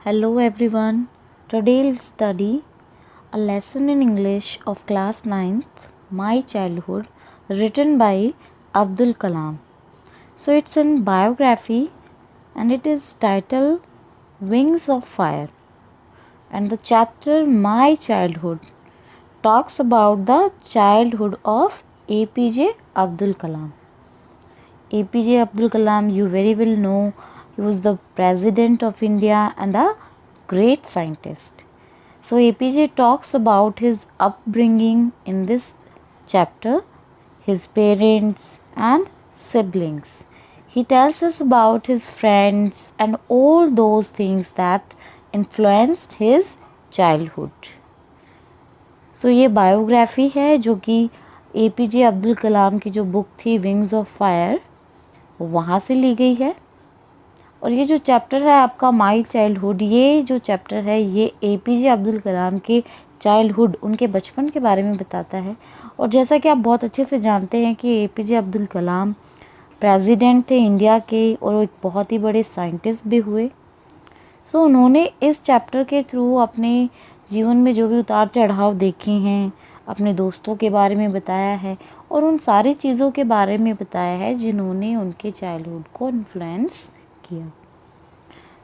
Hello everyone. Today we'll study a lesson in English of class 9th, My Childhood, written by Abdul Kalam. So it's a biography and it is titled Wings of Fire. And the chapter My Childhood talks about the childhood of APJ Abdul Kalam. APJ Abdul Kalam, you very well know, he was the President of India and a great scientist. So APJ talks about his upbringing in this chapter, his parents and siblings. He tells us about his friends and all those things that influenced his childhood. सो ये biography है जो कि APJ Abdul Kalam की जो book थी wings of fire वहाँ से ली गई है। और ये जो चैप्टर है आपका माई चाइल्डहुड, ये जो चैप्टर है ये APJ अब्दुल कलाम के चाइल्डहुड, उनके बचपन के बारे में बताता है। और जैसा कि आप बहुत अच्छे से जानते हैं कि APJ अब्दुल कलाम प्रेसिडेंट थे इंडिया के और वो एक बहुत ही बड़े साइंटिस्ट भी हुए। सो उन्होंने इस चैप्टर के थ्रू अपने जीवन में जो भी उतार चढ़ाव देखे हैं, अपने दोस्तों के बारे में बताया है और उन सारी चीज़ों के बारे में बताया है जिन्होंने उनके चाइल्डहुड को इन्फ्लुएंस किया।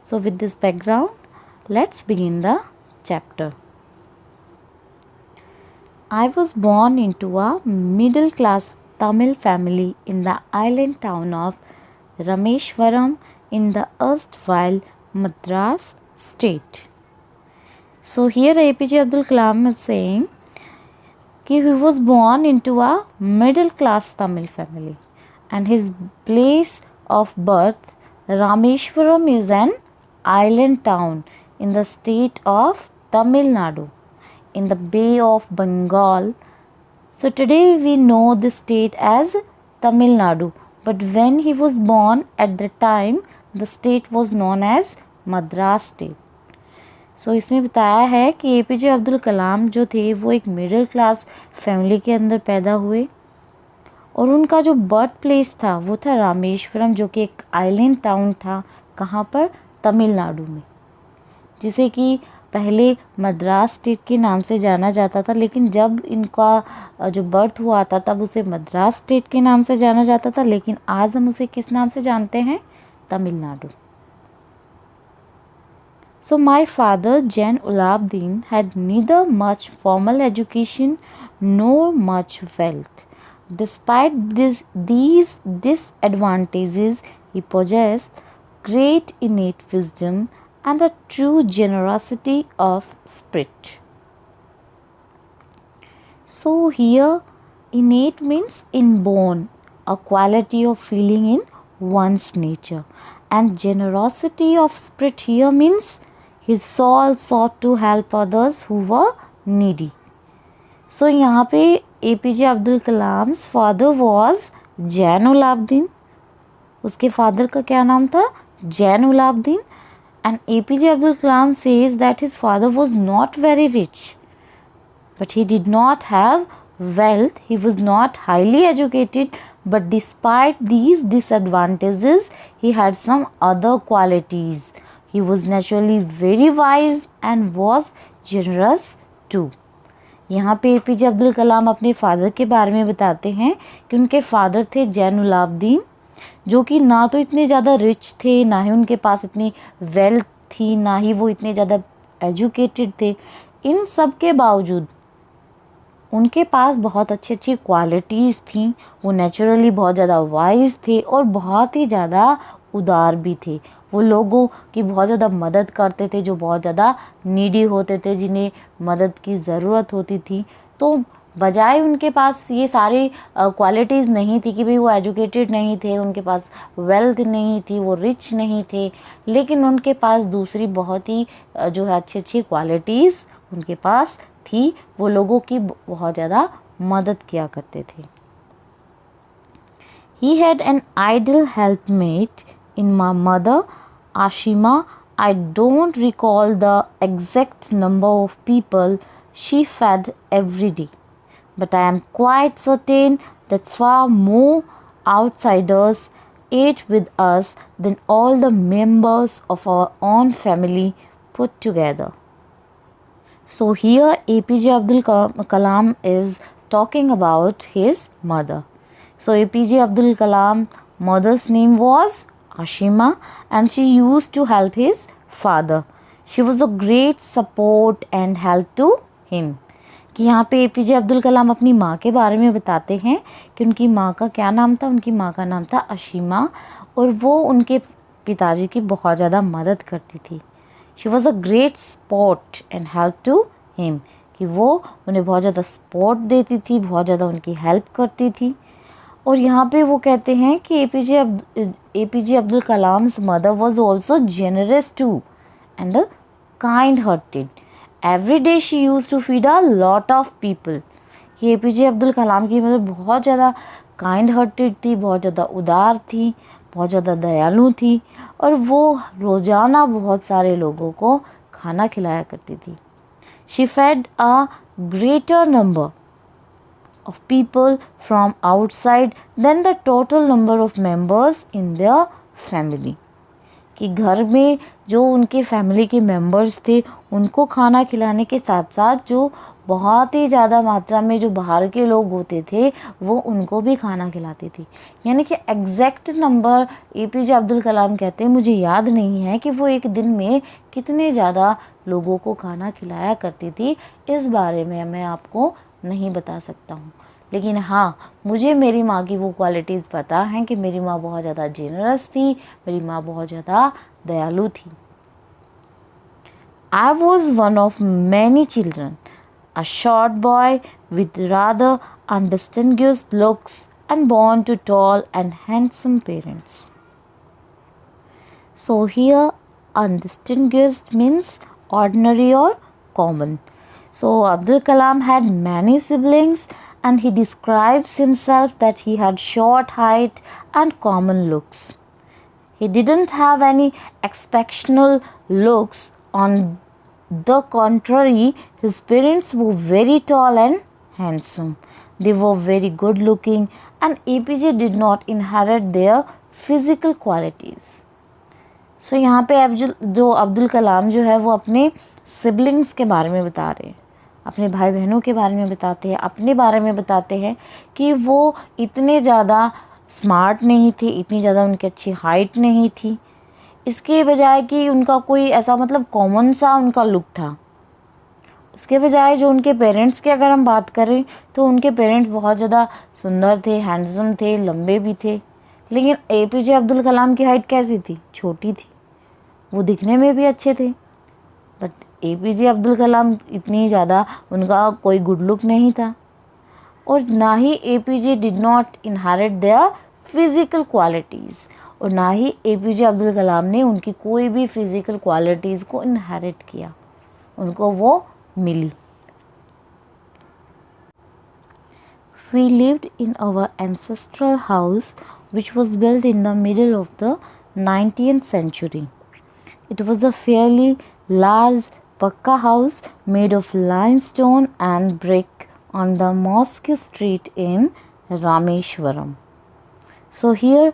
सो with this background let's begin the chapter. I was born into a middle class Tamil family in the island town of Rameshwaram in the erstwhile Madras state. So here APJ Abdul Kalam is saying कि he was born into a middle class Tamil family and his place of birth Rameshwaram is an island town in the state of Tamil Nadu in the Bay of Bengal. So today we know the state as Tamil Nadu, but when he was born at the time the state was known as Madras state. सो इसमें बताया है कि APJ Abdul कलाम जो थे वो एक middle class family के अंदर पैदा हुए और उनका जो बर्थ प्लेस था वो था रामेश्वरम, जो कि एक आइलैंड टाउन था। कहाँ पर? तमिलनाडु में, जिसे कि पहले मद्रास स्टेट के नाम से जाना जाता था, लेकिन जब इनका जो बर्थ हुआ था तब उसे मद्रास स्टेट के नाम से जाना जाता था, लेकिन आज हम उसे किस नाम से जानते हैं? Tamil Nadu. So my father, Jain Ulabdin, had neither much formal education nor much wealth. Despite these disadvantages, he possessed great innate wisdom and a true generosity of spirit. So here, innate means inborn, a quality of feeling in one's nature, and generosity of spirit here means his soul sought to help others who were needy. So यहाँ पे APJ Abdul Kalam's father was Jainulabdeen, उसके father का क्या नाम था? Jainulabdeen. And APJ Abdul Kalam says that his father was not very rich, but he did not have wealth, he was not highly educated, but despite these disadvantages, he had some other qualities. He was naturally very wise and was generous too. यहाँ पे APJ Abdul कलाम अपने father के बारे में बताते हैं कि उनके फादर थे जैन उलाब्दीन, जो कि ना तो इतने ज़्यादा रिच थे, ना ही उनके पास इतनी वेल्थ थी, ना ही वो इतने ज़्यादा एजुकेटेड थे। इन सब के बावजूद उनके पास बहुत अच्छी अच्छी क्वालिटीज़ थी। वो नेचुरली बहुत ज़्यादा वाइज थे और बहुत ही ज़्यादा उदार भी थे। वो लोगों की बहुत ज़्यादा मदद करते थे जो बहुत ज़्यादा नीडी होते थे, जिन्हें मदद की ज़रूरत होती थी। तो बजाय उनके पास ये सारी क्वालिटीज़ नहीं थी कि भाई वो एजुकेटेड नहीं थे, उनके पास वेल्थ नहीं थी, वो रिच नहीं थे, लेकिन उनके पास दूसरी बहुत ही जो है अच्छी अच्छी क्वालिटीज़ उनके पास थी। वो लोगों की बहुत ज़्यादा मदद किया करते थे। He had an ideal helpmate in my mother, Ashima. I don't recall the exact number of people she fed every day, but I am quite certain that far more outsiders ate with us than all the members of our own family put together. So here APJ Abdul Kalam is talking about his mother. So APJ Abdul Kalam mother's name was Ashima and she used to help his father. She was a great support and help to him. कि यहाँ पे APJ Abdul कलाम अपनी माँ के बारे में बताते हैं कि उनकी माँ का क्या नाम था. उनकी माँ का नाम था अशीमा और वो उनके पिताजी की बहुत ज़्यादा मदद करती थी. She was a great support and help to him. कि वो उन्हें बहुत ज़्यादा सपोर्ट देती थी, बहुत ज़्यादा उनकी हेल्प करती थी. और यहाँ पे वो कहते हैं कि APJ Abdul Kalam's mother was also generous too and kind hearted. Every day she use to feed a lot of people. कि APJ अब्दुल कलाम की मदर बहुत ज़्यादा काइंड हार्टेड थी, बहुत ज़्यादा उदार थी, बहुत ज़्यादा दयालु थी और वो रोज़ाना बहुत सारे लोगों को खाना खिलाया करती थी. She fed a greater number of people from outside than the total number of members in their family. कि घर में जो उनके फैमिली के मेंबर्स थे उनको खाना खिलाने के साथ साथ जो बहुत ही ज़्यादा मात्रा में जो बाहर के लोग होते थे वो उनको भी खाना खिलाती थी. यानी कि एग्जैक्ट नंबर APJ अब्दुल कलाम कहते हैं, मुझे याद नहीं है कि वो एक दिन में कितने ज़्यादा लोगों को खाना खिलाया करती थी. इस बारे में मैं आपको नहीं बता सकता हूँ. लेकिन हाँ, मुझे मेरी माँ की वो क्वालिटीज़ पता हैं कि मेरी माँ बहुत ज़्यादा जेनरस थी, मेरी माँ बहुत ज़्यादा दयालु थी. I was one of many children, a short boy with rather undistinguished looks and born to tall and handsome parents. So here undistinguished means ordinary or common. So Abdul Kalam had many siblings and he describes himself that he had short height and common looks. He didn't have any exceptional looks. On the contrary, his parents were very tall and handsome. They were very good looking and APJ did not inherit their physical qualities. So यहाँ पे जो अब्दुल कलाम जो है वो अपने siblings के बारे में बता रहे हैं, अपने भाई बहनों के बारे में बताते हैं, अपने बारे में बताते हैं कि वो इतने ज़्यादा स्मार्ट नहीं थे, इतनी ज़्यादा उनकी अच्छी हाइट नहीं थी. इसके बजाय कि उनका कोई ऐसा मतलब कॉमन सा उनका लुक था. उसके बजाय जो उनके पेरेंट्स की अगर हम बात करें तो उनके पेरेंट्स बहुत ज़्यादा सुंदर थे, हैंडसम थे, लंबे भी थे. लेकिन APJ अब्दुल कलाम की हाइट कैसी थी? छोटी थी. वो दिखने में भी अच्छे थे बट APJ अब्दुल कलाम इतनी ज़्यादा उनका कोई गुड लुक नहीं था और ना ही APJ did not inherit their physical qualities और ना ही APJ अब्दुल कलाम ने उनकी कोई भी फिज़िकल क्वालिटीज़ को इनहेरिट किया, उनको वो मिली. We lived in our ancestral house which was built in the middle of the 19th century. It was a fairly large Pakka house made of limestone and brick on the Mosque Street in Rameshwaram. So here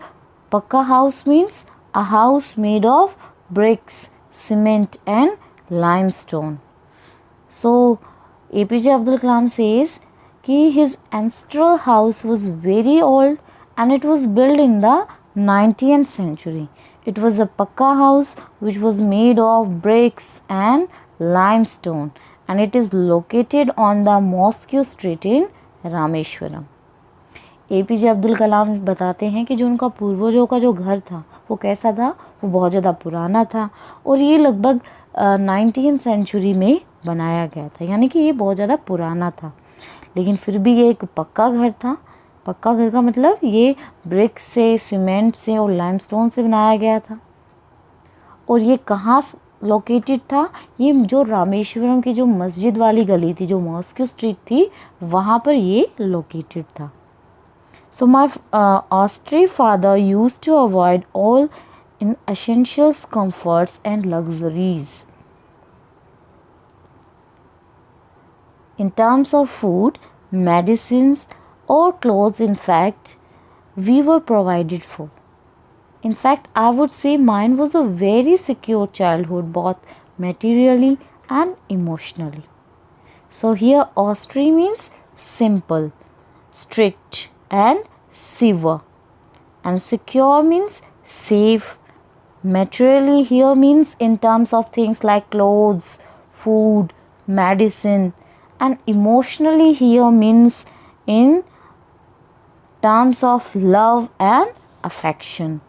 Pakka house means a house made of bricks, cement and limestone. So APJ Abdul Kalam says कि his ancestral house was very old and it was built in the 19th century. It was a Pakka house which was made of bricks and limestone and it is located on the Mosque Street in Rameshwaram. APJ Abdul कलाम बताते हैं कि जो उनका पूर्वजों का जो घर था वो कैसा था, वो बहुत ज़्यादा पुराना था और ये लगभग 19th सेंचुरी में बनाया गया था. यानी कि ये बहुत ज़्यादा पुराना था लेकिन फिर भी ये एक पक्का घर था. पक्का घर का मतलब ये ब्रिक से, सीमेंट से और लाइमस्टोन से बनाया गया था. और ये कहाँ लोकेटेड था? ये जो रामेश्वरम की जो मस्जिद वाली गली थी, जो मॉस्क स्ट्रीट थी, वहाँ पर ये लोकेटेड था. So my austere father used to avoid all inessentials, comforts and luxuries. In terms of food, medicines or clothes, in fact, we were provided for. In fact, I would say mine was a very secure childhood, both materially and emotionally. So here austere means simple, strict and severe, and secure means safe. Materially here means in terms of things like clothes, food, medicine, and emotionally here means in terms of love and affection.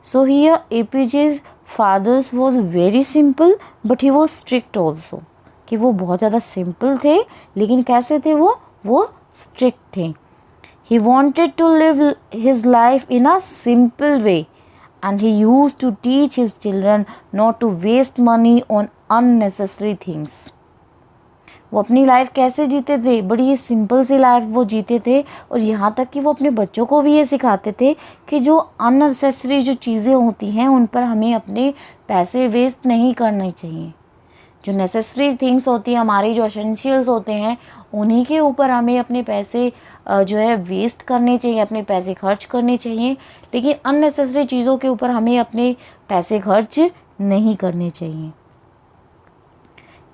So here APJ's father was very simple but he was strict also. कि वो बहुत ज़्यादा simple थे लेकिन कैसे थे वो strict थे. He wanted to live his life in a simple way and he used to teach his children not to waste money on unnecessary things. वो अपनी लाइफ कैसे जीते थे, बड़ी ही सिंपल सी लाइफ वो जीते थे और यहाँ तक कि वो अपने बच्चों को भी ये सिखाते थे कि जो अननेसेसरी जो चीज़ें होती हैं उन पर हमें अपने पैसे वेस्ट नहीं करने चाहिए. जो नेसेसरी थिंग्स होती हैं हमारी, जो एसेंशियल्स होते हैं, उन्हीं के ऊपर हमें अपने पैसे जो है वेस्ट करने चाहिए, अपने पैसे खर्च करने चाहिए. लेकिन अननेसेसरी चीज़ों के ऊपर हमें अपने पैसे खर्च नहीं करने चाहिए.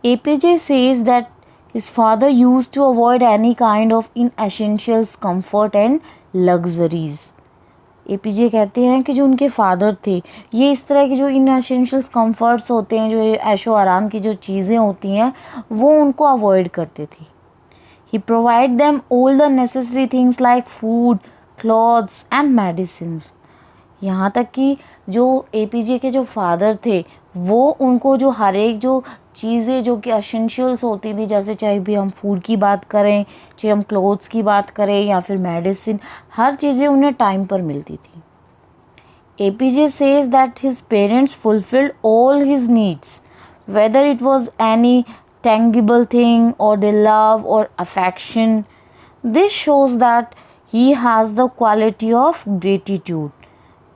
APJ says that his father used to avoid any kind of inessentials comfort and luxuries. APJ कहते हैं कि जो उनके फादर थे ये इस तरह की जो इनएसेंशियल्स कंफर्ट्स होते हैं, जो ऐशो आराम की जो चीज़ें होती हैं वो उनको अवॉइड करते थे. He provide them all the necessary things like food, clothes and medicine. यहाँ तक कि जो APJ के जो फादर थे वो उनको जो हर एक जो चीज़ें जो कि एसेंशियल्स होती थी, जैसे चाहे भी हम फूड की बात करें, चाहे हम क्लोथ्स की बात करें या फिर मेडिसिन, हर चीज़ें उन्हें टाइम पर मिलती थी. APJ says that his parents fulfilled all his needs, whether it was any tangible thing or their love or affection. This shows that he has the quality of gratitude.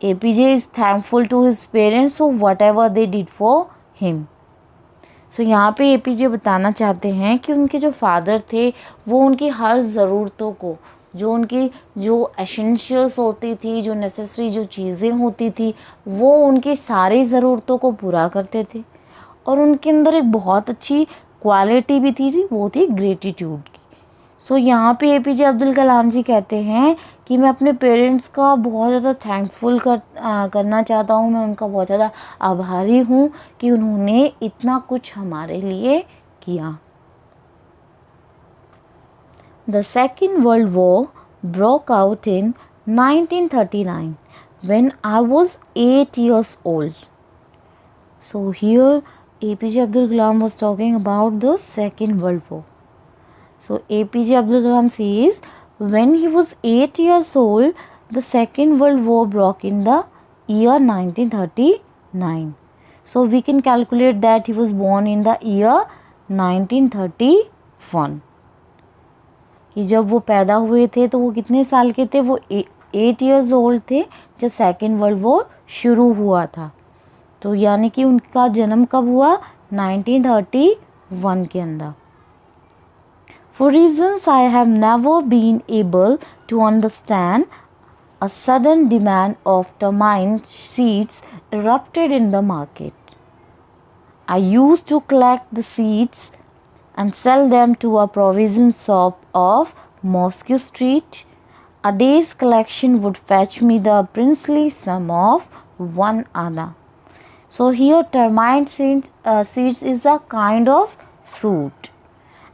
APJ is thankful to his parents for whatever they did for him. सो यहाँ पे APJ बताना चाहते हैं कि उनके जो father थे वो उनकी हर ज़रूरतों को, जो उनकी जो एसेंशियल्स होती थी, जो नेसेसरी जो चीज़ें होती थी, वो उनकी सारी ज़रूरतों को पूरा करते थे. और उनके अंदर एक बहुत अच्छी क्वालिटी भी थी, वो थी ग्रेटिट्यूड की. सो यहाँ पे APJ अब्दुल कलाम जी कहते हैं कि मैं अपने पेरेंट्स का बहुत ज़्यादा थैंकफुल करना चाहता हूँ, मैं उनका बहुत ज़्यादा आभारी हूँ कि उन्होंने इतना कुछ हमारे लिए किया. The Second World War broke out in 1939 when I was 8 years old. So here APJ Abdul Kalam was talking about the Second World War. So APJ Abdul Kalam says when he was 8 years old, the Second World War broke in the year 1939. So we can calculate that he was born in the year 1931. कि जब वो पैदा हुए थे तो वो कितने साल के थे, वो 8 years old थे जब सेकेंड वर्ल्ड वॉर शुरू हुआ था. तो यानी कि उनका जन्म कब हुआ, 1931 के अंदर. For reasons I have never been able to understand, a sudden demand of termite seeds erupted in the market. I used to collect the seeds and sell them to a provision shop of Moscow Street. A day's collection would fetch me the princely sum of 1 anna. So here termite seeds is a kind of fruit.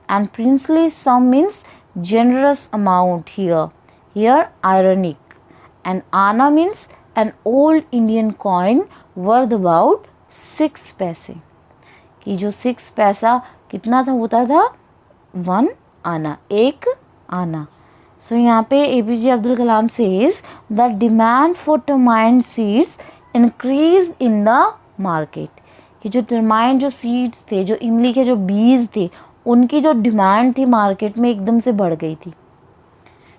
And princely sum means generous amount here. Here ironic. And anna means an old Indian coin worth about 6 पैसे. कि जो 6 पैसा कितना था होता था 1 आना, 1 आना. सो यहाँ पे APJ Abdul Kalam says the demand for termite seeds increased in the market. कि जो termite जो seeds थे, जो इमली के जो बीज थे, उनकी जो डिमांड थी मार्केट में एकदम से बढ़ गई थी.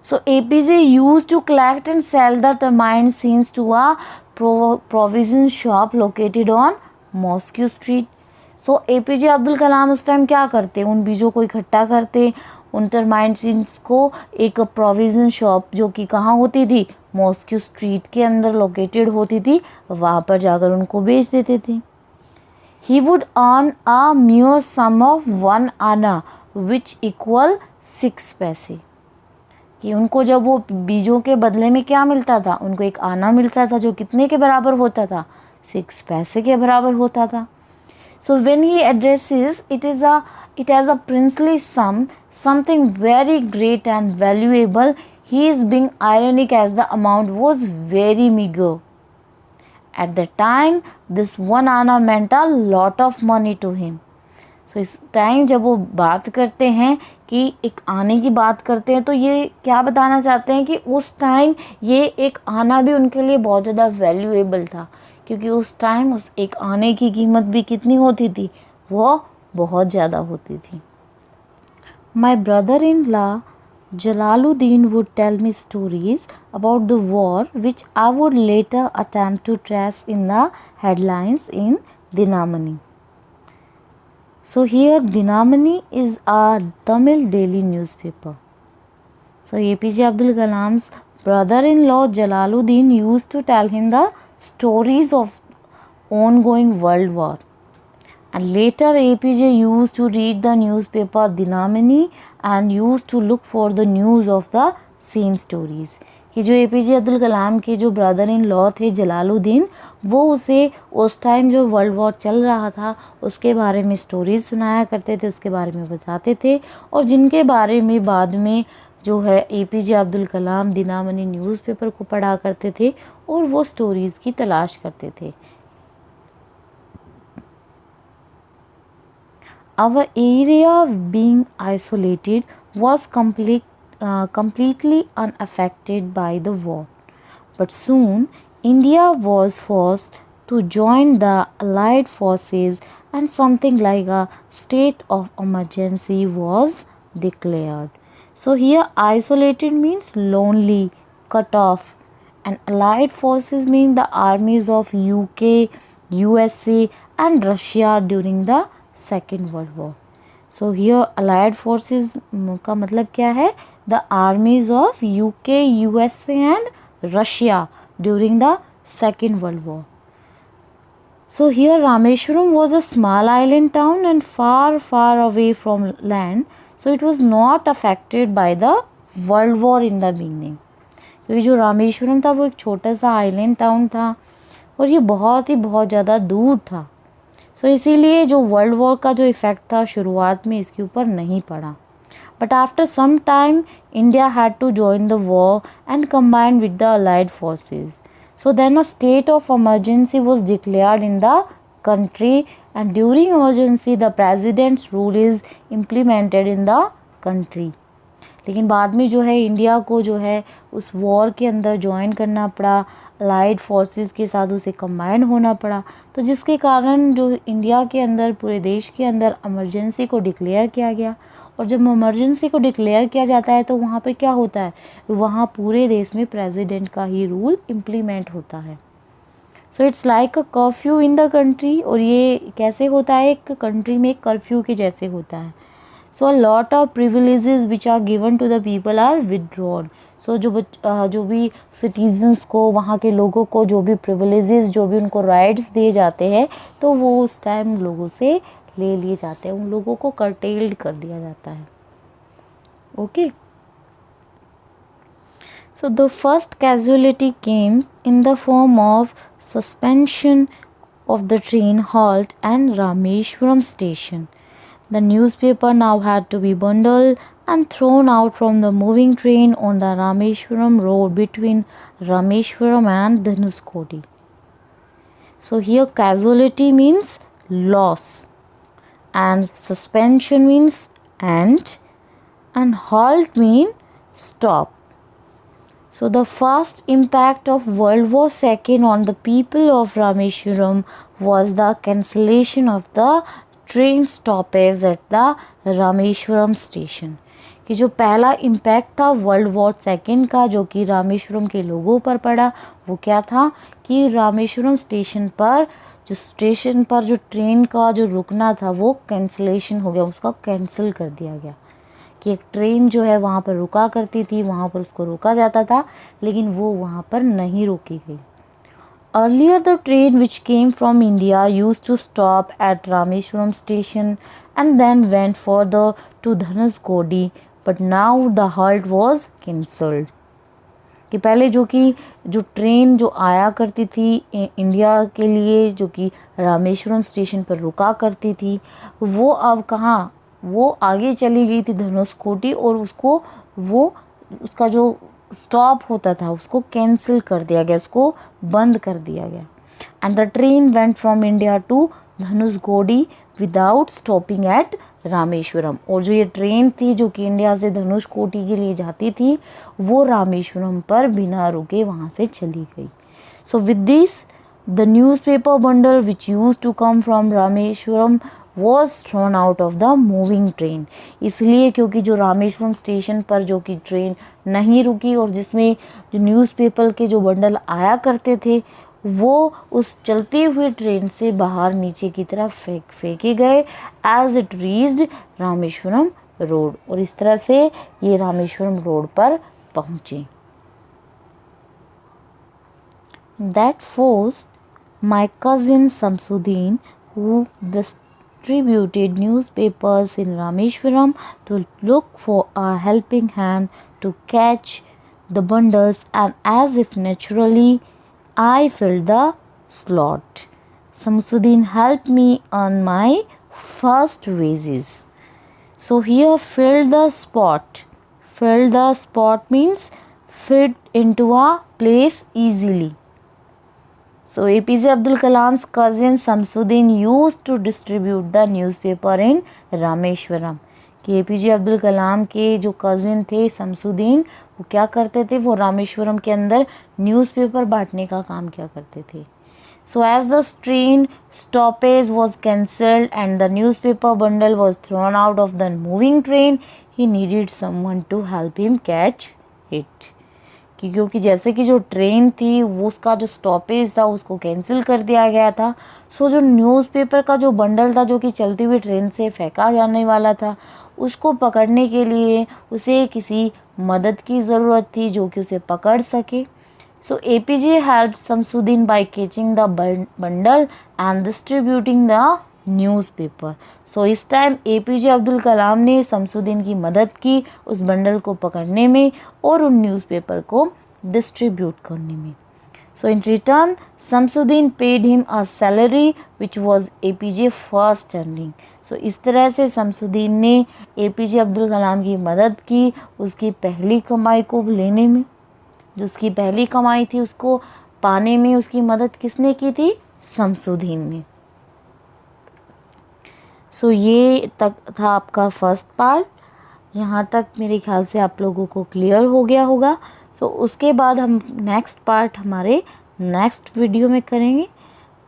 So APJ used to collect and sell the termite seeds to a provision shop located on Mosque Street. So APJ Abdul Kalam उस टाइम क्या करते, उन बीजों को इकट्ठा करते, उन termite seeds को एक प्रोविजन शॉप जो कि कहाँ होती थी, मॉस्को स्ट्रीट के अंदर लोकेटेड होती थी, वहाँ पर जाकर उनको बेच देते थे. he would earn a mere sum of 1 आना which equal 6 पैसे। कि उनको जब वो बीजों के बदले में क्या मिलता था, उनको एक आना मिलता था जो कितने के बराबर होता था, 6 पैसे के बराबर होता था। So when he addresses it as a princely sum, something very great and valuable, he is being ironic as the amount was very meager. At the time, this 1 आना meant a lot of money to him. So इस time जब वो बात करते हैं कि एक आने की बात करते हैं, तो ये क्या बताना चाहते हैं कि उस टाइम ये एक आना भी उनके लिए बहुत ज़्यादा वैल्यूएबल था, क्योंकि उस टाइम उस एक आने की कीमत भी कितनी होती थी, वो बहुत ज़्यादा होती थी। My brother-in-law Jalaluddin would tell me stories about the war which I would later attempt to trace in the headlines in Dinamani. So here Dinamani is a Tamil daily newspaper. So APJ Abdul Kalam's brother-in-law Jalaluddin used to tell him the stories of ongoing world war. And later APJ used to read the newspaper Dinamani and used to look for the news of the same stories. कि जो APJ Abdul कलाम के जो brother in law थे जलालुद्दीन, वो उसे उस time जो world war चल रहा था उसके बारे में स्टोरीज सुनाया करते थे, उसके बारे में बताते थे, और जिनके बारे में बाद में जो है APJ अब्दुल कलाम दिनामनी न्यूज़पेपर को पढ़ा करते थे और वो स्टोरीज़ की तलाश करते थे। Our area being isolated was completely unaffected by the war. But soon India was forced to join the Allied forces and something like a state of emergency was declared. So here isolated means lonely, cut off, and Allied forces mean the armies of UK, USA and Russia during the second world war. So here allied forces का मतलब क्या है, the armies of UK, USA and Russia during the second world war. So here Rameswaram was a small island town and far far away from land, so it was not affected by the world war in the beginning. क्योंकि जो रामेश्वरम था वो एक छोटा सा island town था और ये बहुत ज़्यादा दूर था। सो इसीलिए जो वर्ल्ड वॉर का जो इफ़ेक्ट था शुरुआत में इसके ऊपर नहीं पड़ा। But after some time India had to join the war and combine with the allied forces. So then a state of emergency was declared in the country and during emergency the president's rule is implemented in the country. लेकिन बाद में जो है India को जो है उस war के अंदर ज्वाइन करना पड़ा, अलाइड फोर्सेस के साथ उसे कंबाइन होना पड़ा, तो जिसके कारण जो इंडिया के अंदर पूरे देश के अंदर इमरजेंसी को डिक्लेयर किया गया। और जब इमरजेंसी को डिक्लेयर किया जाता है तो वहाँ पर क्या होता है, वहाँ पूरे देश में प्रेसिडेंट का ही रूल इम्प्लीमेंट होता है। So it's like a curfew in the country. और ये कैसे होता है, एक कंट्री में एक कर्फ्यू के जैसे होता है। So a lot of privileges which are given to the people are withdrawn. So जो भी सिटीजन्स को, वहाँ के लोगों को जो भी प्रिविलेजेस, जो भी उनको राइट्स दिए जाते हैं, तो वो उस टाइम लोगों से ले लिए जाते हैं, उन लोगों को कर्टेल्ड कर दिया जाता है। Okay, so the first casualty came in the form of suspension of the train halt and Rameshwaram station. The newspaper now had to be bundled and thrown out from the moving train on the Rameshwaram road between Rameshwaram and Dhanuskodi. So here casualty means loss and suspension means end and halt mean stop. So the first impact of World War II on the people of Rameshwaram was the cancellation of the train stoppage at the Rameshwaram station. कि जो पहला impact था world war second का जो कि रामेश्वरम के लोगों पर पड़ा, वो क्या था कि रामेश्वरम स्टेशन पर जो ट्रेन का जो रुकना था वो कैंसिलेशन हो गया, उसका कैंसिल कर दिया गया। कि एक ट्रेन जो है वहाँ पर रुका करती थी, वहाँ पर उसको रोका जाता था, लेकिन वो वहाँ पर नहीं रोकी गई। Earlier, the train which came from India used to stop at Rameshwaram station and then went further to Dhanushkodi, but now the halt was cancelled. कि पहले जो ट्रेन जो आया करती थी इंडिया के लिए, जो कि रामेश्वरम स्टेशन पर रुका करती थी, वो अब कहाँ, वो आगे चली गई थी धनुषकोटी, और उसका जो स्टॉप होता था उसको कैंसिल कर दिया गया, उसको बंद कर दिया गया. And the train went from India to Dhanushkodi without stopping at Rameswaram. और जो ये ट्रेन थी जो कि इंडिया से धनुषकोटी के लिए जाती थी, वो रामेश्वरम पर बिना रुके वहाँ से चली गई. So with this the newspaper bundle which used to come from Rameswaram was thrown out of the moving train. इसलिए क्योंकि जो रामेश्वरम स्टेशन पर जो कि ट्रेन नहीं रुकी और जिसमें जो न्यूज़पेपर के जो बंडल आया करते थे, वो उस चलती हुई ट्रेन से बाहर नीचे की तरफ फेंके गए as it reached Rameswaram road. और इस तरह से ये रामेश्वरम रोड पर पहुँचे. That forced my cousin Samsudeen, who distributed newspapers in Rameshwaram, to look for a helping hand to catch the bundles, and as if naturally I filled the slot. Samsudeen helped me earn my first wages. So here fill the spot. Fill the spot means fit into a place easily. So APJ Abdul Kalam's cousin Samsudeen used to distribute the newspaper in Rameshwaram. कि APJ Abdul कलाम के जो cousin थे शमसुद्दीन, वो क्या करते थे, वो रामेश्वरम के अंदर न्यूज़पेपर बांटने का काम क्या करते थे. So as the train stoppage was cancelled and the newspaper bundle was thrown out of the moving train, he needed someone to help him catch it. क्योंकि जैसे कि जो ट्रेन थी वो उसका जो स्टॉपेज था उसको कैंसिल कर दिया गया था. सो जो न्यूज़पेपर का जो बंडल था जो कि चलती हुई ट्रेन से फेंका जाने वाला था, उसको पकड़ने के लिए उसे किसी मदद की ज़रूरत थी जो कि उसे पकड़ सके. So APJ helped Shamsuddin by catching the bundle and distributing the newspaper. So इस टाइम APJ अब्दुल कलाम ने शमसुद्दीन की मदद की उस बंडल को पकड़ने में और उन न्यूज़पेपर को डिस्ट्रीब्यूट करने में. So in return Shamsuddin paid him a salary which was APJ first earning. So इस तरह से शमसुद्दीन ने APJ अब्दुल कलाम की मदद की उसकी पहली कमाई को लेने में. जो उसकी पहली कमाई थी उसको पाने में उसकी मदद किसने की थी, शमसुद्दीन ने. सो ये तक था आपका फर्स्ट पार्ट. यहाँ तक मेरे ख्याल से आप लोगों को क्लियर हो गया होगा. सो उसके बाद हम नेक्स्ट पार्ट हमारे नेक्स्ट वीडियो में करेंगे.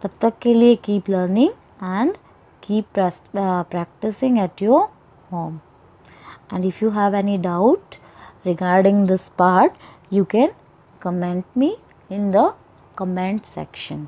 तब तक के लिए keep learning and keep practicing at your home. And if you have any doubt regarding this part, you can comment me in the comment section.